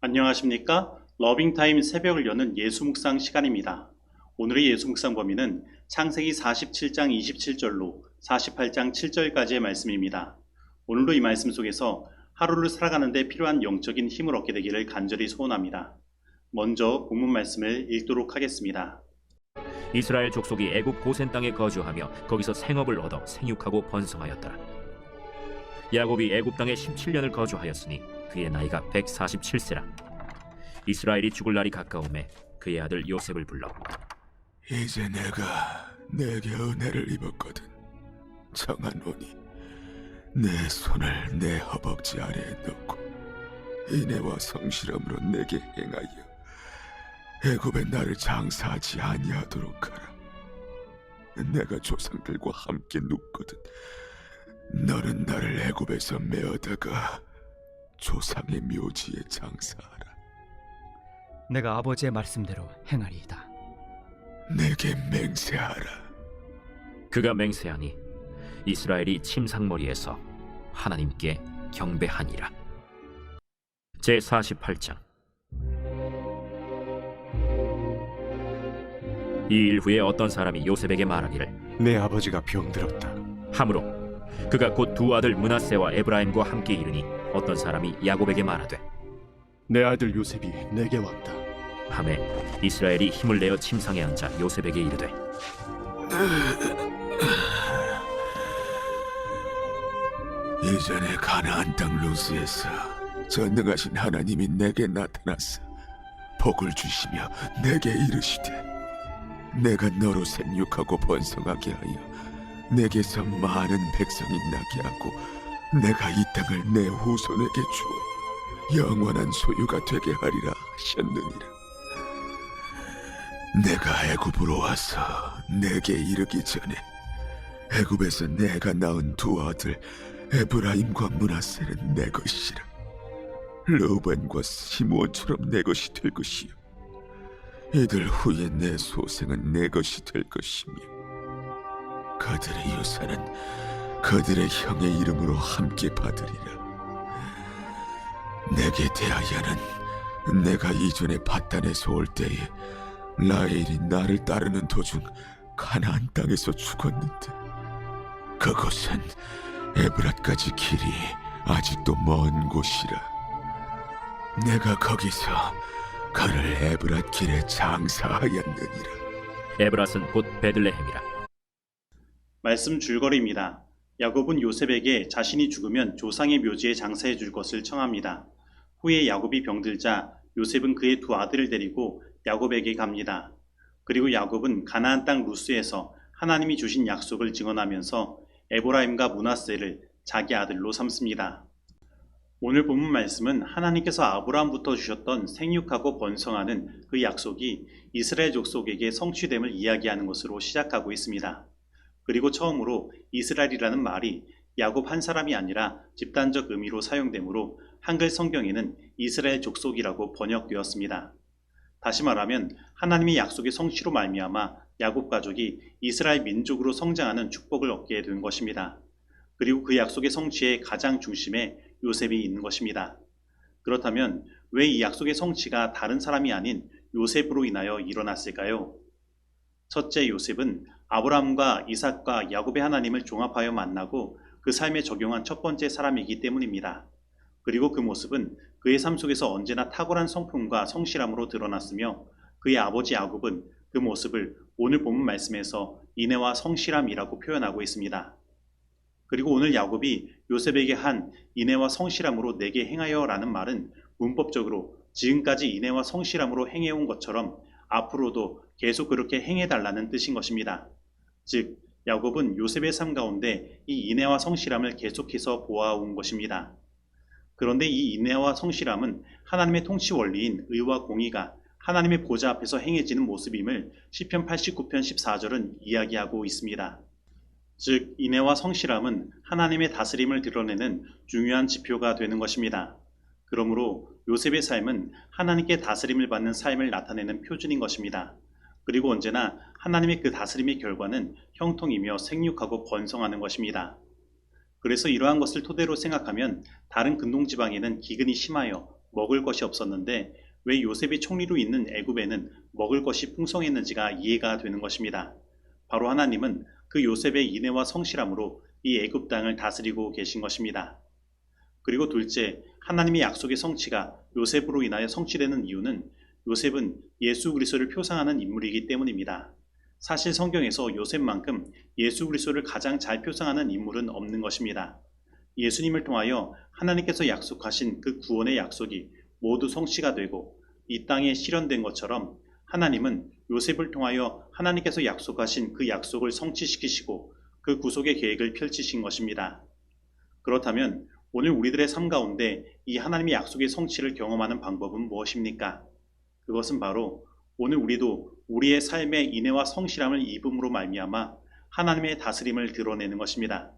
안녕하십니까? 러빙타임 새벽을 여는 예수묵상 시간입니다. 오늘의 예수묵상 범위는 창세기 47장 27절로 48장 7절까지의 말씀입니다. 오늘도 이 말씀 속에서 하루를 살아가는 데 필요한 영적인 힘을 얻게 되기를 간절히 소원합니다. 먼저 본문 말씀을 읽도록 하겠습니다. 이스라엘 족속이 애굽 고센 땅에 거주하며 거기서 생업을 얻어 생육하고 번성하였더라. 야곱이 애굽 땅에 17년을 거주하였으니 그의 나이가 147세라. 이스라엘이 죽을 날이 가까우매 그의 아들 요셉을 불러 이제 내가 내게 은혜를 입었거든. 청하노니 내 손을 내 허벅지 아래에 넣고 인애와 성실함으로 내게 행하여 애굽에 나를 장사하지 아니하도록 하라. 내가 조상들과 함께 눕거든. 너는 나를 애굽에서 메어다가 조상의 묘지에 장사하라. 내가 아버지의 말씀대로 행하리이다. 내게 맹세하라. 그가 맹세하니 이스라엘이 침상머리에서 하나님께 경배하니라. 제48장. 이 일 후에 어떤 사람이 요셉에게 말하기를 내 아버지가 병들었다. 하므로 그가 곧 두 아들 므낫세와 에브라임과 함께 이르니 어떤 사람이 야곱에게 말하되 내 아들 요셉이 내게 왔다. 하매 이스라엘이 힘을 내어 침상에 앉아 요셉에게 이르되 이전에 가나안 땅 루스에서 전능하신 하나님이 내게 나타나서 복을 주시며 내게 이르시되 내가 너로 생육하고 번성하게 하여 내게서 많은 백성이 나게 하고 내가 이 땅을 내 후손에게 주어 영원한 소유가 되게 하리라 하셨느니라. 내가 애굽으로 와서 내게 이르기 전에 애굽에서 내가 낳은 두 아들 에브라임과 므낫세는 내 것이라. 르우벤과 시므온처럼 내 것이 될 것이요 이들 후에 내 소생은 내 것이 될 것이며 그들의 유산은 그들의 형의 이름으로 함께 받으리라. 내게 대하여는 내가 이전에 밧단에서 올 때에 라헬이 나를 따르는 도중 가나안 땅에서 죽었는데 그곳은 에브랏까지 길이 아직도 먼 곳이라. 내가 거기서 그를 에브랏 길에 장사하였느니라. 에브랏은 곧 베들레헴이라. 말씀 줄거리입니다. 야곱은 요셉에게 자신이 죽으면 조상의 묘지에 장사해 줄 것을 청합니다. 후에 야곱이 병들자 요셉은 그의 두 아들을 데리고 야곱에게 갑니다. 그리고 야곱은 가나안 땅 루스에서 하나님이 주신 약속을 증언하면서 에브라임과 므낫세를 자기 아들로 삼습니다. 오늘 본문 말씀은 하나님께서 아브라함부터 주셨던 생육하고 번성하는 그 약속이 이스라엘 족속에게 성취됨을 이야기하는 것으로 시작하고 있습니다. 그리고 처음으로 이스라엘이라는 말이 야곱 한 사람이 아니라 집단적 의미로 사용되므로 한글 성경에는 이스라엘 족속이라고 번역되었습니다. 다시 말하면 하나님의 약속의 성취로 말미암아 야곱 가족이 이스라엘 민족으로 성장하는 축복을 얻게 된 것입니다. 그리고 그 약속의 성취의 가장 중심에 요셉이 있는 것입니다. 그렇다면 왜 이 약속의 성취가 다른 사람이 아닌 요셉으로 인하여 일어났을까요? 첫째, 요셉은 아브라함과 이삭과 야곱의 하나님을 종합하여 만나고 그 삶에 적용한 첫 번째 사람이기 때문입니다. 그리고 그 모습은 그의 삶 속에서 언제나 탁월한 성품과 성실함으로 드러났으며 그의 아버지 야곱은 그 모습을 오늘 본문 말씀에서 인애와 성실함이라고 표현하고 있습니다. 그리고 오늘 야곱이 요셉에게 한 인애와 성실함으로 내게 행하여 라는 말은 문법적으로 지금까지 인애와 성실함으로 행해온 것처럼 앞으로도 계속 그렇게 행해달라는 뜻인 것입니다. 즉, 야곱은 요셉의 삶 가운데 이 인애와 성실함을 계속해서 보아온 것입니다. 그런데 이 인애와 성실함은 하나님의 통치 원리인 의와 공의가 하나님의 보좌 앞에서 행해지는 모습임을 시편 89편 14절은 이야기하고 있습니다. 즉, 인애와 성실함은 하나님의 다스림을 드러내는 중요한 지표가 되는 것입니다. 그러므로 요셉의 삶은 하나님께 다스림을 받는 삶을 나타내는 표준인 것입니다. 그리고 언제나 하나님의 그 다스림의 결과는 형통이며 생육하고 번성하는 것입니다. 그래서 이러한 것을 토대로 생각하면 다른 근동지방에는 기근이 심하여 먹을 것이 없었는데 왜 요셉이 총리로 있는 애굽에는 먹을 것이 풍성했는지가 이해가 되는 것입니다. 바로 하나님은 그 요셉의 인애와 성실함으로 이 애굽 땅을 다스리고 계신 것입니다. 그리고 둘째, 하나님의 약속의 성취가 요셉으로 인하여 성취되는 이유는 요셉은 예수 그리스도를 표상하는 인물이기 때문입니다. 사실 성경에서 요셉만큼 예수 그리스도를 가장 잘 표상하는 인물은 없는 것입니다. 예수님을 통하여 하나님께서 약속하신 그 구원의 약속이 모두 성취가 되고 이 땅에 실현된 것처럼 하나님은 요셉을 통하여 하나님께서 약속하신 그 약속을 성취시키시고 그 구속의 계획을 펼치신 것입니다. 그렇다면 오늘 우리들의 삶 가운데 이 하나님의 약속의 성취를 경험하는 방법은 무엇입니까? 그것은 바로 오늘 우리도 우리의 삶의 인애와 성실함을 입음으로 말미암아 하나님의 다스림을 드러내는 것입니다.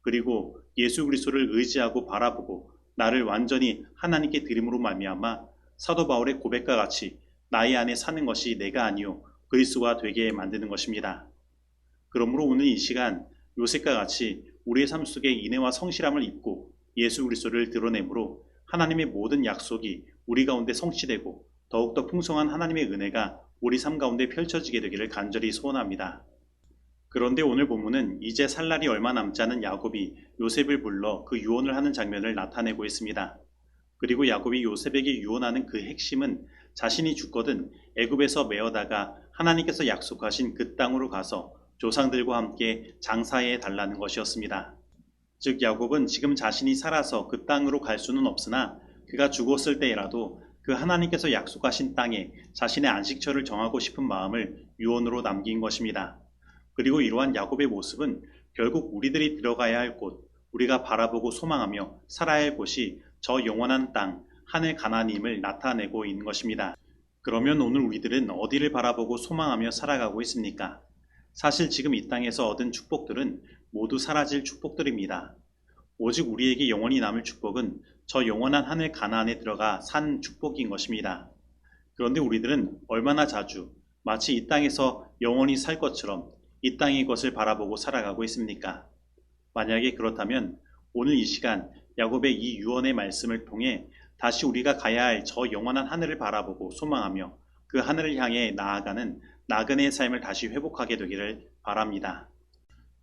그리고 예수 그리스도를 의지하고 바라보고 나를 완전히 하나님께 드림으로 말미암아 사도 바울의 고백과 같이 나의 안에 사는 것이 내가 아니요 그리스도가 되게 만드는 것입니다. 그러므로 오늘 이 시간 요셉과 같이 우리의 삶 속에 인애와 성실함을 입고 예수 그리스도를 드러내므로 하나님의 모든 약속이 우리 가운데 성취되고 더욱더 풍성한 하나님의 은혜가 우리 삶 가운데 펼쳐지게 되기를 간절히 소원합니다. 그런데 오늘 본문은 이제 살 날이 얼마 남지 않은 야곱이 요셉을 불러 그 유언을 하는 장면을 나타내고 있습니다. 그리고 야곱이 요셉에게 유언하는 그 핵심은 자신이 죽거든 애굽에서 메어다가 하나님께서 약속하신 그 땅으로 가서 조상들과 함께 장사해 달라는 것이었습니다. 즉 야곱은 지금 자신이 살아서 그 땅으로 갈 수는 없으나 그가 죽었을 때라도 그 하나님께서 약속하신 땅에 자신의 안식처를 정하고 싶은 마음을 유언으로 남긴 것입니다. 그리고 이러한 야곱의 모습은 결국 우리들이 들어가야 할 곳, 우리가 바라보고 소망하며 살아야 할 곳이 저 영원한 땅, 하늘 가나안임을 나타내고 있는 것입니다. 그러면 오늘 우리들은 어디를 바라보고 소망하며 살아가고 있습니까? 사실 지금 이 땅에서 얻은 축복들은 모두 사라질 축복들입니다. 오직 우리에게 영원히 남을 축복은 저 영원한 하늘 가나안에 들어가 산 축복인 것입니다. 그런데 우리들은 얼마나 자주 마치 이 땅에서 영원히 살 것처럼 이 땅의 것을 바라보고 살아가고 있습니까? 만약에 그렇다면 오늘 이 시간 야곱의 이 유언의 말씀을 통해 다시 우리가 가야 할 저 영원한 하늘을 바라보고 소망하며 그 하늘을 향해 나아가는 나그네의 삶을 다시 회복하게 되기를 바랍니다.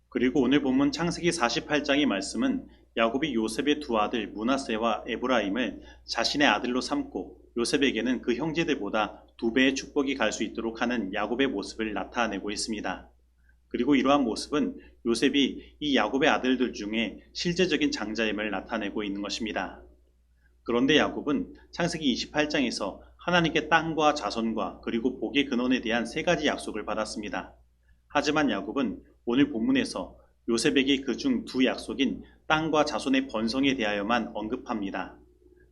그리고 오늘 본문 창세기 48장의 말씀은 야곱이 요셉의 두 아들 므낫세와 에브라임을 자신의 아들로 삼고 요셉에게는 그 형제들보다 2배의 축복이 갈 수 있도록 하는 야곱의 모습을 나타내고 있습니다. 그리고 이러한 모습은 요셉이 이 야곱의 아들들 중에 실제적인 장자임을 나타내고 있는 것입니다. 그런데 야곱은 창세기 28장에서 하나님께 땅과 자손과 그리고 복의 근원에 대한 3가지 약속을 받았습니다. 하지만 야곱은 오늘 본문에서 요셉에게 그중 2 약속인 땅과 자손의 번성에 대하여만 언급합니다.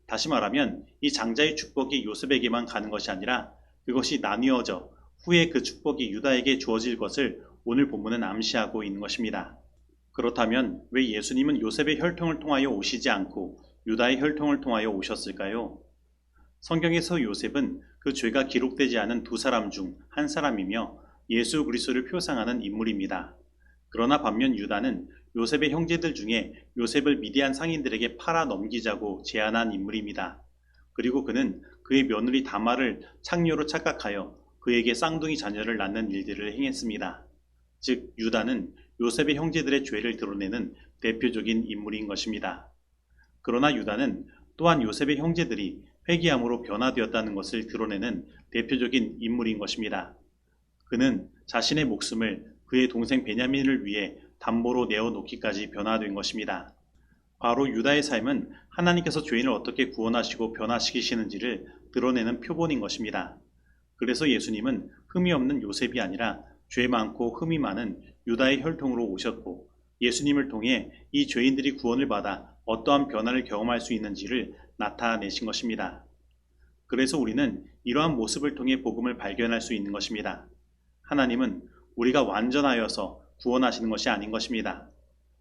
다시 말하면 이 장자의 축복이 요셉에게만 가는 것이 아니라 그것이 나뉘어져 후에 그 축복이 유다에게 주어질 것을 오늘 본문은 암시하고 있는 것입니다. 그렇다면 왜 예수님은 요셉의 혈통을 통하여 오시지 않고 유다의 혈통을 통하여 오셨을까요? 성경에서 요셉은 그 죄가 기록되지 않은 2 사람 중 한 사람이며 예수 그리스도를 표상하는 인물입니다. 그러나 반면 유다는 요셉의 형제들 중에 요셉을 미디안 상인들에게 팔아 넘기자고 제안한 인물입니다. 그리고 그는 그의 며느리 다말을 창녀로 착각하여 그에게 쌍둥이 자녀를 낳는 일들을 행했습니다. 즉 유다는 요셉의 형제들의 죄를 드러내는 대표적인 인물인 것입니다. 그러나 유다는 또한 요셉의 형제들이 회개함으로 변화되었다는 것을 드러내는 대표적인 인물인 것입니다. 그는 자신의 목숨을 그의 동생 베냐민을 위해 담보로 내어놓기까지 변화된 것입니다. 바로 유다의 삶은 하나님께서 죄인을 어떻게 구원하시고 변화시키시는지를 드러내는 표본인 것입니다. 그래서 예수님은 흠이 없는 요셉이 아니라 죄 많고 흠이 많은 유다의 혈통으로 오셨고 예수님을 통해 이 죄인들이 구원을 받아 어떠한 변화를 경험할 수 있는지를 나타내신 것입니다. 그래서 우리는 이러한 모습을 통해 복음을 발견할 수 있는 것입니다. 하나님은 우리가 완전하여서 구원하시는 것이 아닌 것입니다.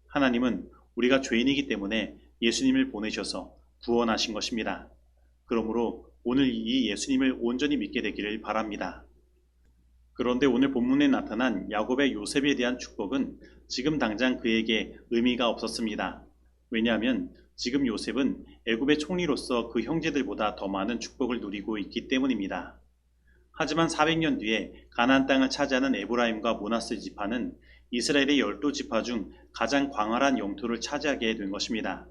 하나님은 우리가 죄인이기 때문에 예수님을 보내셔서 구원하신 것입니다. 그러므로 오늘 이 예수님을 온전히 믿게 되기를 바랍니다. 그런데 오늘 본문에 나타난 야곱의 요셉에 대한 축복은 지금 당장 그에게 의미가 없었습니다. 왜냐하면 지금 요셉은 애굽의 총리로서 그 형제들보다 더 많은 축복을 누리고 있기 때문입니다. 하지만 400년 뒤에 가나안 땅을 차지하는 에브라임과 므낫세 지파는 이스라엘의 12지파 중 가장 광활한 영토를 차지하게 된 것입니다.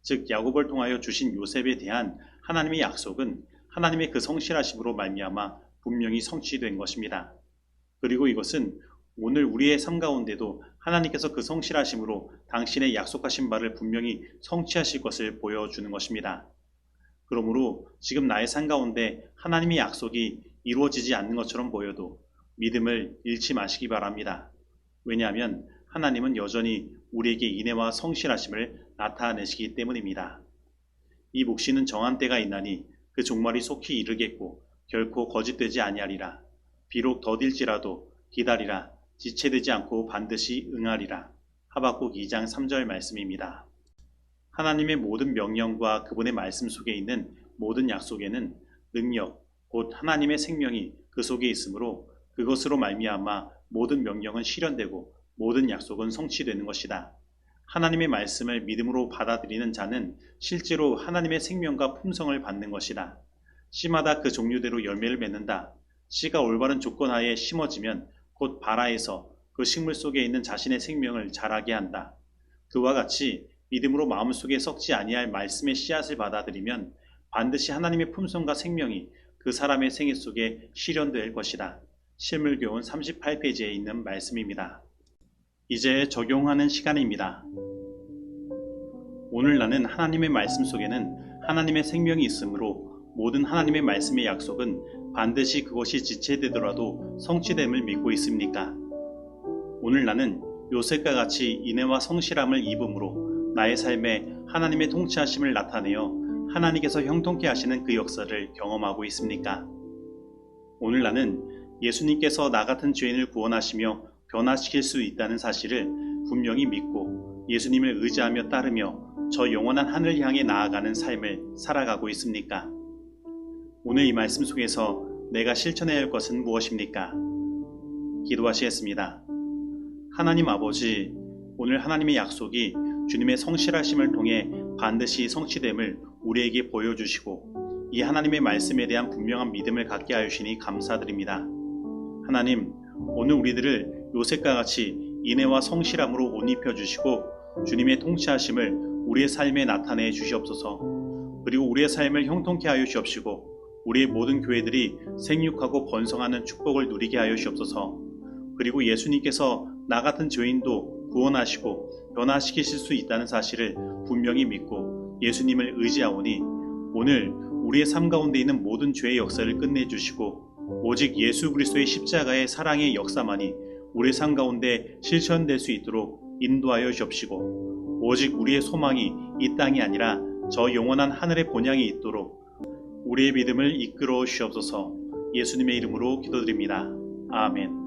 즉 야곱을 통하여 주신 요셉에 대한 하나님의 약속은 하나님의 그 성실하심으로 말미암아 분명히 성취된 것입니다. 그리고 이것은 오늘 우리의 삶 가운데도 하나님께서 그 성실하심으로 당신의 약속하신 바를 분명히 성취하실 것을 보여주는 것입니다. 그러므로 지금 나의 삶 가운데 하나님의 약속이 이루어지지 않는 것처럼 보여도 믿음을 잃지 마시기 바랍니다. 왜냐하면 하나님은 여전히 우리에게 인애와 성실하심을 나타내시기 때문입니다. 이 묵시는 정한 때가 있나니 그 종말이 속히 이르겠고 결코 거짓되지 아니하리라. 비록 더딜지라도 기다리라. 지체되지 않고 반드시 응하리라. 하박국 2장 3절 말씀입니다. 하나님의 모든 명령과 그분의 말씀 속에 있는 모든 약속에는 능력, 곧 하나님의 생명이 그 속에 있으므로 그것으로 말미암아 모든 명령은 실현되고 모든 약속은 성취되는 것이다. 하나님의 말씀을 믿음으로 받아들이는 자는 실제로 하나님의 생명과 품성을 받는 것이다. 씨마다 그 종류대로 열매를 맺는다. 씨가 올바른 조건 하에 심어지면 곧 발아에서 그 식물 속에 있는 자신의 생명을 자라게 한다. 그와 같이 믿음으로 마음속에 썩지 아니할 말씀의 씨앗을 받아들이면 반드시 하나님의 품성과 생명이 그 사람의 생애 속에 실현될 것이다. 실물교훈 38페이지에 있는 말씀입니다. 이제 적용하는 시간입니다. 오늘 나는 하나님의 말씀 속에는 하나님의 생명이 있으므로 모든 하나님의 말씀의 약속은 반드시 그것이 지체되더라도 성취됨을 믿고 있습니까? 오늘 나는 요셉과 같이 인애와 성실함을 입음으로 나의 삶에 하나님의 통치하심을 나타내어 하나님께서 형통케 하시는 그 역사를 경험하고 있습니까? 오늘 나는 예수님께서 나 같은 죄인을 구원하시며 변화시킬 수 있다는 사실을 분명히 믿고 예수님을 의지하며 따르며 저 영원한 하늘을 향해 나아가는 삶을 살아가고 있습니까? 오늘 이 말씀 속에서 내가 실천해야 할 것은 무엇입니까? 기도하시겠습니다. 하나님 아버지, 오늘 하나님의 약속이 주님의 성실하심을 통해 반드시 성취됨을 우리에게 보여주시고 이 하나님의 말씀에 대한 분명한 믿음을 갖게 하시니 감사드립니다. 하나님, 오늘 우리들을 요셉과 같이 인애와 성실함으로 옷 입혀주시고 주님의 통치하심을 우리의 삶에 나타내 주시옵소서. 그리고 우리의 삶을 형통케 하여 주옵시고 우리의 모든 교회들이 생육하고 번성하는 축복을 누리게 하여 주옵소서. 그리고 예수님께서 나 같은 죄인도 구원하시고 변화시키실 수 있다는 사실을 분명히 믿고 예수님을 의지하오니 오늘 우리의 삶 가운데 있는 모든 죄의 역사를 끝내주시고 오직 예수 그리스도의 십자가의 사랑의 역사만이 우리의 삶 가운데 실천될 수 있도록 인도하여 주옵시고 오직 우리의 소망이 이 땅이 아니라 저 영원한 하늘의 본향이 있도록 우리의 믿음을 이끌어 주시옵소서. 예수님의 이름으로 기도드립니다. 아멘.